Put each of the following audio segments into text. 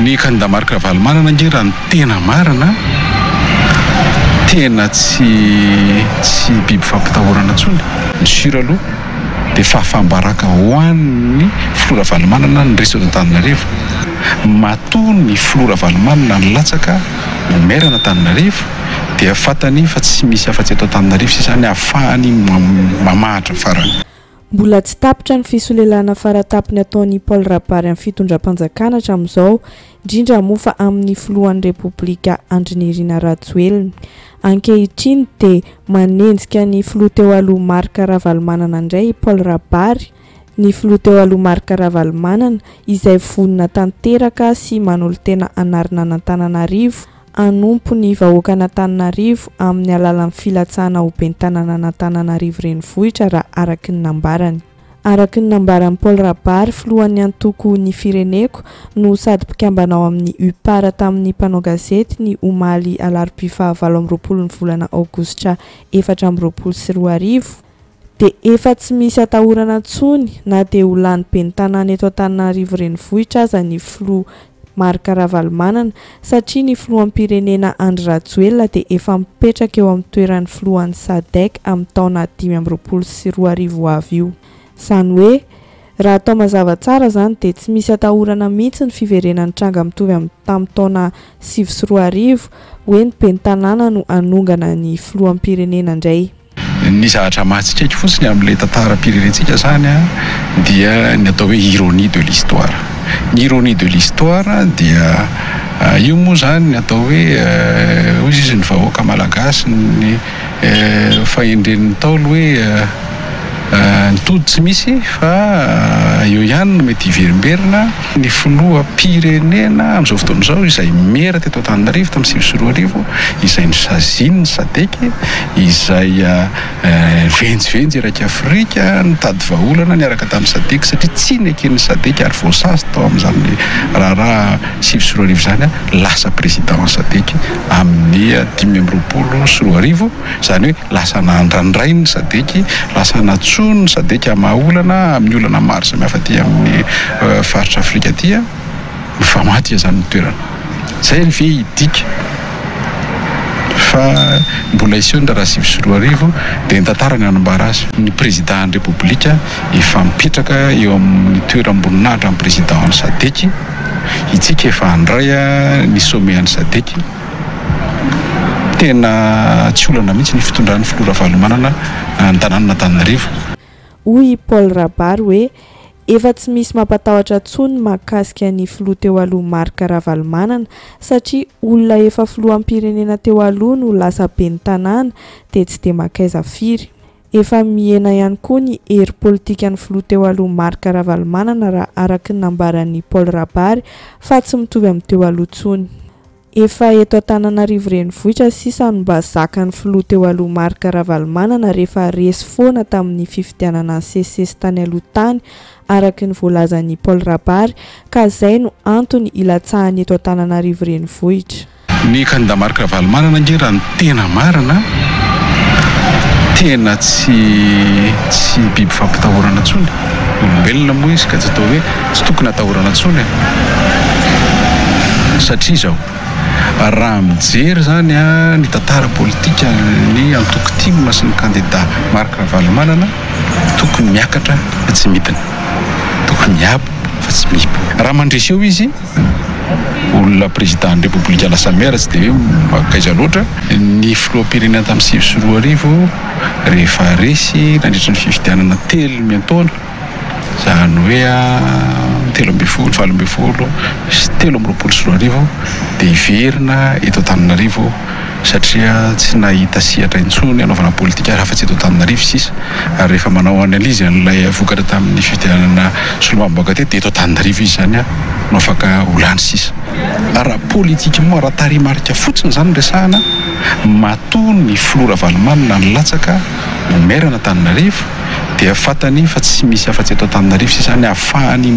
Ny candidat Marc Ravalomanana nge raha ny tena marina tena tsy biby fampitahorana intsony ny sira aloha dia fahafambaraka ho an'ny filoha Ravalomanana ny reso eto Antananarivo. Matoa ny filoha Ravalomanana ny latsaka ny mairana Antananarivo dia fantany fa tsy misy afa-tsy eto Antananarivo sisany ahafahany mamahatra farany. Mbola tsy tapitra ny fisolelana faratapony ataon'ny Paul Rabary amin'ny fitondram-panjakana hatramin'izao, indrindra moa fa amin'ny filohan'ny Repoblika Andry Nirina Rajoelina. Ankehitriny dia manenjika ny filoha teo aloha Marc Ravalomanana indray Paul Rabary. Ny filoha teo aloha Marc Ravalomanana izay vonona tanteraka sy manolo-tena anarina n'Antananarivo anompo ny vahoaka n'Antananarivo amin'ny alalan'ny filatsahana ho ben'ny tanàna n'Antananarivo renivohitra raha araky ny nambarany. Araky ny nambaran'ny Paul Rabary, filohan'ny antoko ny fireneko no sady mpikambana ao amin'ny UPAR tamin'ny mpanao gazety ny omaly alarobia 27 ny volana aogositra 2024 dia efa tsy misy atahorana intsony na dia ho lany ben'ny tanàna eto Antananarivo renivohitra aza ny filoha Marc Ravalomanana satria ny filoham-pirenena Andry Rajoelina dia efa mipetraka eo amin'ny toeran'ny filohan'ny SADC amin'ny taona 2022 avy io. Izany hoe raha atao mazava tsara izany dia tsy misy atahorana mihitsy ny fiverenan'ny tranga mitovy tamin'ny taona 2022 hoe ny ben'ny tanàna no anongana ny filoham-pirenena indray. Ny zavatra mahatsikaritra fotsiny amin'ilay tantaram-pirenentsika zany dia ny atao hoe ironie de l'histoire. Ny ironie de l'histoire dia io moa zany ny atao hoe hoy izy ny vahoaka malagasy ny fahendren'ny taolo hoe nitody tsy misy fa eo ihany no mety hiverimberina ny filoham-pirenena amin'izao fotoana izao izay mera teto Antananarivo tamin'ny 2022 izay ny saziny ny SADC izay venjivenjy eraky Afrika nitady vahaolana niaraka tamin'ny SADC satria tsy neken'ny SADC ary voasazy tao amin'izany raha 2022 zany lasa président SADC amin'ny 2023 zany hoe lasa nandrandray ny SADC lasa natsoa ny SADC amahaolana amin'ny olana maro samihafa aty amin'ny faritra Afrika aty mifamaty zany ny toerana. Zay ny ve idika fa mbola iseho raha 2022 dia ny tantara ny anambara azy ny président ny Repoblika efa mipetraka eo amin'ny toeram-boninahitra amin'ny président ny SADC. Itsika efa andray ny sommet ny SADC. Tena tsy olana mihitsy ny fitondran'ny filoha Ravalomanana ny tanàna Antananarivo. Hoy Paul Rabary hoe efa tsy misy mampatahotra intsony mahakasika ny filoha teo aloha Marc Ravalomanana satria olona efa filoham-pirenena teo aloha no lasa ben'ny tanàna dia tsy dia makaiza firy. Efa mihena ihany koa ny hery politika ny filoha teo aloha Marc Ravalomanana raha araky ny nambaran'ny Paul Rabary fa tsy mitovy amin'ny teo aloha intsony. Efa eto Antananarivo renivohitra sisa no mba zakan'ny filoha teo aloha Marc Ravalomanana rehefa resy foana tamin'ny fifidianana ny CCS tany aloha tany araky ny voalazan'ny Paul Rabary ka izay no antony ilatsahany eto Antananarivo renivohitra. Ny candidat Marc Ravalomanana nge raha ny tena marina tena tsy biby fampitahorana intsony. Olombelona moa izy ka tsy atao hoe tsy tokony atahorana intsony satria zao raha mijery zany ny tantara politika ny antoko timona sy ny candidat Marc Ravalomanana tokony miakatra fa tsy midina, tokony miabo fa tsy mihibo. Raha mandresy eo izy olona président ny Repoblika lasa maire tsy dia hoe makaiza loatra. Ny filoham-pirenena tamin'ny 2022 rehefa resy nandritra ny fifidianana 3 miantaona zany hoe 13 14 sy 13 dia hiverina eto Antananarivo satria tsy nahita sehatra intsony anaovana politika raha-fa tsy eto Antananarivo sisa. Ary rehefa manao analizy an'ilay vokatra tamin'ny fifidianana solombavambahoaka tety dia eto Antananarivo izy zany no afaka holany sisa. Raha politika moa raha tarimarika fotsiny zany resahana matoa ny filoha Ravalomanana ny latsaka ny mairana Antananarivo dia fantany fa tsy misy afa-tsy eto Antananarivo sisa ny ahafahany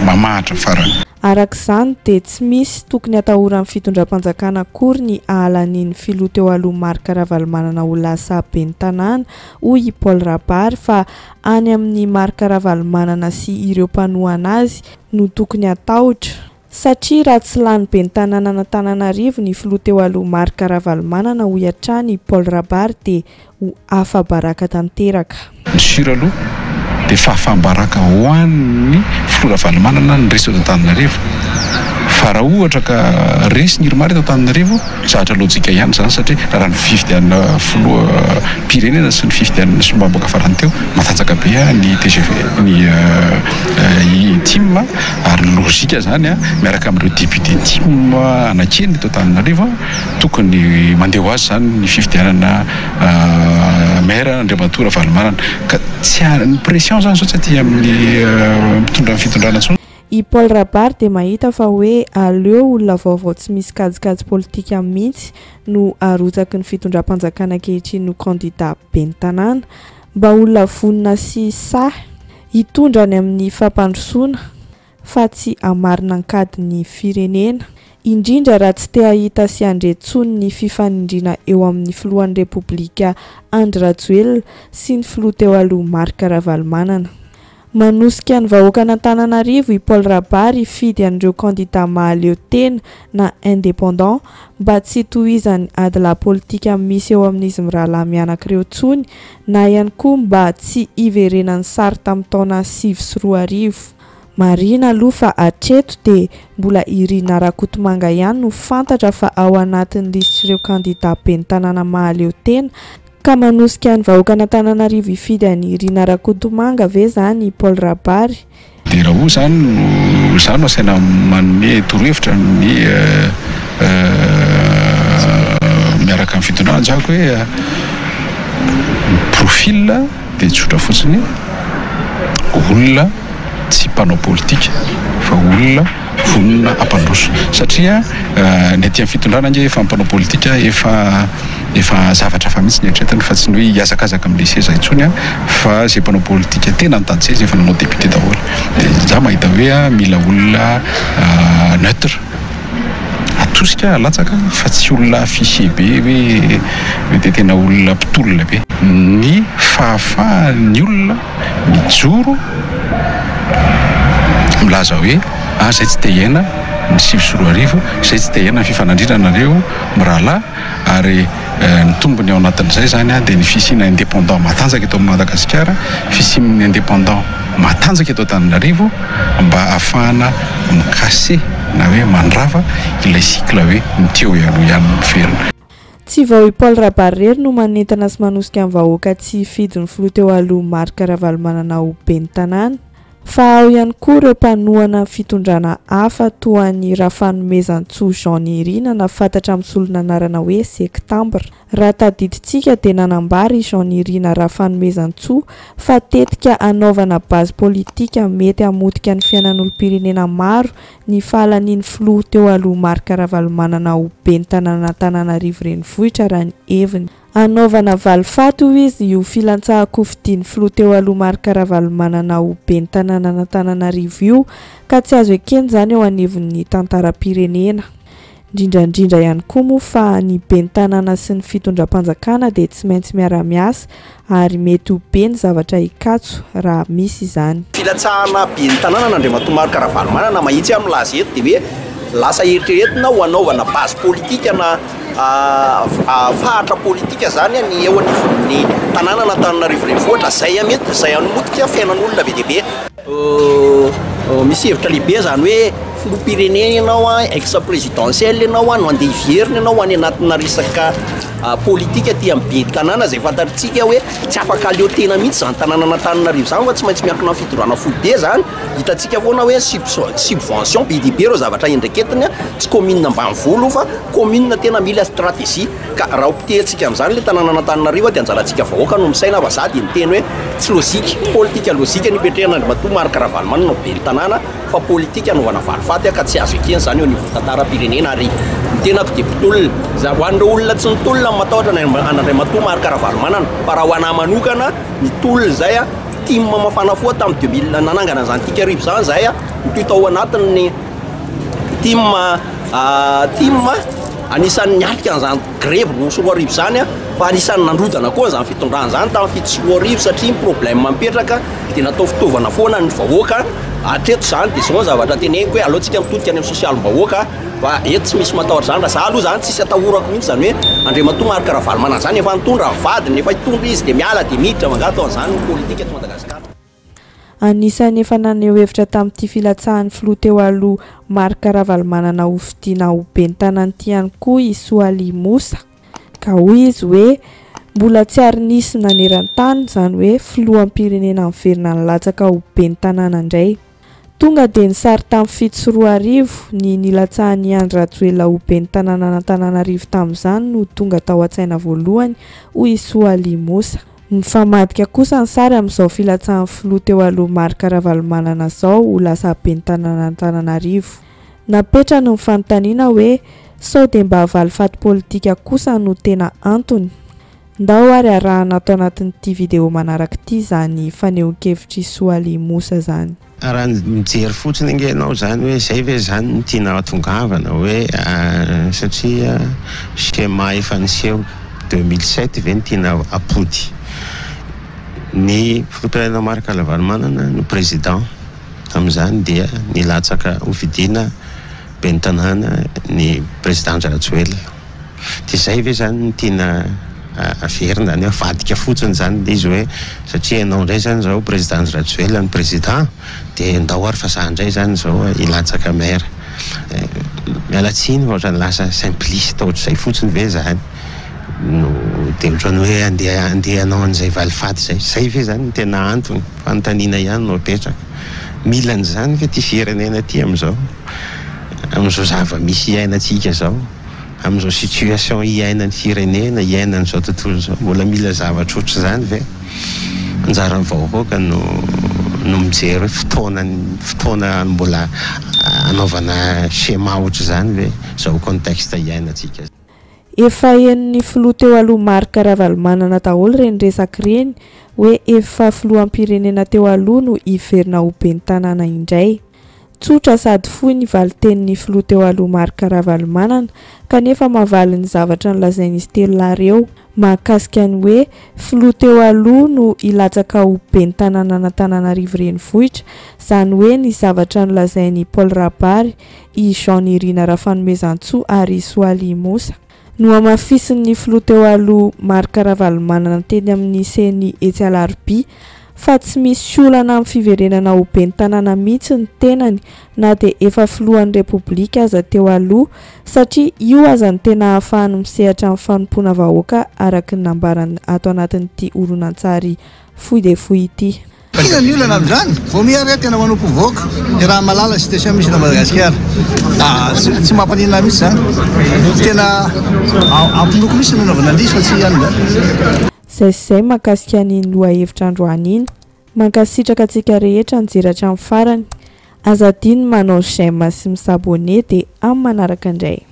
mamahatra farany. Arak'izany dia tsy misy tokony atahoran'ny fitondram-panjakana akory ny ahalan'iny filoha teo aloha Marc Ravalomanana ho lasa ben'ny tanàna hoy Paul Rabary fa any amin'ny Marc Ravalomanana sy ireo mpanohana azy no tokony atahotra satria raha tsy lany be ny tanàna n'Antananarivo ny filoha teo aloha Marc Ravalomanana ho iatrany Paul Rabary dia ho afa-baraka tanteraka. Ny sira aloha dia fahafahambaraka ho an'ny filoha Ravalomanana ny resy eto Antananarivo. Fa raha ohatra ka resy ny Iromary eto Antananarivo, zahatra lojika ihany zany satria raha ny fifidianana filoha pirenena sy ny fifidianana sy mbaboaka farany teo matanjaka be ny TGV ny team ary lojika zany miaraka amin'ireo député team anakeny eto Antananarivo tokony mandeha ho azy zany ny fifidianana maire Andriamatoa Ravalomanana ka tsy ny pression zany sao tsy aty amin'ny mitondra ny fitondrana intsony. I Paul Rabary dia mahita fa hoe aleo olona vaovao tsy misy kajikajy politika mihitsy no arotsaky ny fitondram-panjakana ankehitriny no candidat ben'ny tanàna mba olona vonina sy sahy hitondra ny amin'ny fampandrosoana fa tsy hamarina ankady ny firenena, indrindra raha tsy te hahita sy handretsony ny fifanindrina eo amin'ny filohan'ny repoblika Andry Rajoelina sy ny filoha teo aloha Marc Ravalomanana. Manosika ny vahoaka n'Antananarivo i Paul Rabary fidy an'ireo candidat mahaleo tena na indépendant mba tsy tohizany adila politika misy eo amin'izy mirahalahy mianak'ireo tsony na ihany koa mba tsy iverenany sary tamin'ny taona 2004. Marina aloha fa hatreto dia mbola Irina Rakotomanga ihany no fantatra fa ao anatin'ny listr'ireo candidat ben'ny tanàna mahaleo tena ka manosika ny vahoaka n'Antananarivo ifidy any Irina Rakotomanga ve zany Paul Rabary. Dia raha ho zany no asaina manome torohevitra ny miaraka amin'ny fitondrana jako hoe profil dia tsotra fotsiny olona tsy mpanao politika fa olona vonina ampandroso satria ny aty amin'ny fitondrana nge efa mpanao politika efa zavatra fa mihitsy ny atretiny fa tsy ny hoe hiazakazaka amin'ilay seza intsony fa izay mpanao politika tena mitady seza efa nanao député daholo dia za mahita hoe mila olona neutre atosika alatsaka fa tsy olona affiché be hoe dia tena olona mpitolona be ny fahafahan'ny olona mijoro milaza hoe zay tsy te hiaina ny 2004 izay tsy te hiaina ny fifanandrinanareo mirahalahy ary ny tombony ao anatin'izay zany dia ny fisina indépendant matanjaka eto amin'ny Madagasikara, fisian'ny indépendant matanjaka eto Antananarivo mba ahafahana mikase na hoe mandrava ilay cycle hoe miteo aloha ihany miferina. Tsy vao i Paul Rabary rery no manentana sy manosika amin'ny vahoaka tsy hifidy ny filoha teo aloha Marc Ravalomanana ho ben'ny tanàna fa ao ihany koa ireo mpanohana fitondrana hafa toa ny Rafanomezantsoa Jean Irina na fantatra amin'ny solon'anarana hoe Septembre. Raha tadiditsika dia nanambary Jean Irina Rafanomezantsoa fa tetika anaovana bazy politika mety hamotika ny fiainan'olom-pirenena maro ny fahalan'ny filoha teo aloha Marc Ravalomanana ho ben'ny tanàna Antananarivo renivohitra raha ny heviny. Anaovana valifato izy io filantsahako fidian'ny filoha teo aloha Marc Ravalomanana ho ben'ny tanàna Antananarivo io ka tsy azo ekeny zany eo anivon'ny tantaram-pirenena. Indrindrandrindra ihany koa moa fa ny ben'ny tanàna sy ny fitondram-panjakana dia tsy maintsy miara-miasa ary mety ho be ny zavatra hikatso raha misy izany. Filatsahana ben'ny tanàna n'Andriamatoa Marc Ravalomanana mahitsy amin'ny laza eto dia hoe lasa eritreretina ho anaovana base politika na fahatra politika zany ny eo anivon'ny tanàna n'Antananarivo renivohitra zay mety zay anomotika fiainan'olona be dia be. Misy hevitra lehibe zany hoe filoham-pirenena ianao ex présidentiel ianao no andeha hiverina ianao any anatina resaka politika ty amin'ny ben'ny tanàna zay fantatritsika hoe tsy afaka aleo tena mihitsy zany tanàna n'Antananarivo zany fa tsy maintsy miankina amin'ny fitondrana foibe zany hitantsika foana hoe subvention be dia be ireo zavatra endraketiny tsy commune ambanivolo fa commune tena mila stratégie ka raha opitehantsika amin'izany le tanàna n'Antananarivo dia anjarantsika vahoaka no misaina fa za dia miteny hoe tsy lozika politika lozika nipetrahan'Andriamatoa Marc Ravalomanana no ben'ny tanàna fa politika anaovana valifaty ka tsy azo ekeny zany eo anivon'ny tantaram-pirenena ary tenako dia mpitolona za ho an'ireo olona tsy nitolona matahotra an'Andriamatoa Marc Ravalomanana fa raha ho anahy manokana nitolona zay team mafana foa tamin'ny 2000 nanangana zany tika arivo zany zay nitoy tao anatin'ny team anisan'ny nialika an'izany grève no roa arivo zany fa anisan'ny nandrodana koa zany fitondrana zany tamin'ny fito sy roa arivo satria problème mipetraka dia natao fitaovana foana ny vahoaka atreto zany dia zao zavatra teneniko hoe alohantsika mitodika any amin'ny sosialim-bahoaka fa eto tsy misy matahotra zany raha za aloha zany tsisy atahorako mihitsy zany hoe Andriamatoa Marc Ravalomanana zany efa nitondra vadiny efa hitondra izy dia miala dia miditra mangato zany politika eto Madagasikara. Anisany efa naneho hevitra tamin'ity filatsahan'ny filoha teo aloha Marc Ravalomanana ho fidiana ho ben'ny tanan'ity ihany koa i Soaly Moussa ka hoy izy hoe mbola tsy ary nisy naneran-tany zany hoe filoham-pirenena miverina ny latsaka ho ben'ny tanàna indray. Tonga dia nisary tamin'ny 7 sy 2 arivo ny nilatsahan'ny Andry Rajoelina ho ben'ny tanàna n'Antananarivo tamin'izany no tonga tao an-tsaina voalohany hoy Soaly Moussa. Nifamadika kosa ny sary amin'izao filatsahan'ny filoha teo aloha Marc Ravalomanana zao ho lasa ben'ny tanàna n'Antananarivo. Napetra no fanontaniana hoe sao dia mba havaly faty politika kosa no tena antony. Ndao ary arahana atao anatin'ity video manaraka ity zany fanehoan-kevitry Soaly Moussa zany. Raha mijery fotsiny ange ianao zany hoe zay ve zany no tiana hatongavana hoe satria schéma efa niseho 2007 ve no tiana apody. Ny filoha Marc Ravalomanana no président tamin'izany dia nilatsaka ho fidiana ben'ny tanàna ny président Rajoelina. Dia zay ve zany no tiana averina ny avadika fotsiny zany dia izy hoe satria ianao indray zany zao président Rajoelina ny président dia ndao ary fa za indray zany zao ilatsaka maire. Mialatsiny fa ohatrany lasa simpliste ohatr'izay fotsiny ve zany no dia ohatrany hoe andeha anao an'izay valifaty zay ve zany tena antony fanontaniana ihany no apetraka. Mila an'izany ve ty firenena ty amin'izao zava-misy iainantsika zao amin'izao situation iainan'ny firenena iainan'ny zao tontolo zao mbola mila zavatra ohatr' zany ve anjara vahoaka no mijery fotoana mbola anaovana schéma ohatr' zany ve zao contexte iainantsika. Efa en'ny filoha teo aloha Marc Ravalomanana daholo reny resaka reny hoe efa filoham-pirenena teo aloha no hiverina ho ben'ny tanàna indray. Tsotra sady fohy ny valitenin'ny filoha teo aloha Marc Ravalomanana kanefa mahavaly ny zavatra nolazain'izy telo lareo mahakasika ny hoe filoha teo aloha no ilatsaka ho ben'ny tanàna n'Antananarivo renivohitra zany hoe ny zavatra nolazain'i Paul Rabary, i Jean Irina Rafanomezantsoa ary Soaly Moussa. No amafisin'ny filoha teo aloha Marc Ravalomanana teny amin'ny seny etsy Alarobia fa tsy misy olana amin'ny fiverenana ho ben'ny tanàna mihitsy ny tenany na dia efa filohan'ny repoblika aza teo aloha satria io aza ny tena ahafahany misehatra amin'ny fanompoana vahoaka araka ny nambarany ato anatin'ity horonan-tsary fohy dia fohy ity. Kina ny olana amin'izany vao miary tena manompo vahoaka ny raha malala situation misy na Madagasikara tsy mampanina mihitsy zany tena ampinoko misy nanaovana andisy fa tsy ihany. Zay mahakasika ny lohahevitra androany iny mankasitraka antsika rehetra nijeratra amin'ny farany azadiny manao j'aime sy misabone dia amin'ny manaraka indray.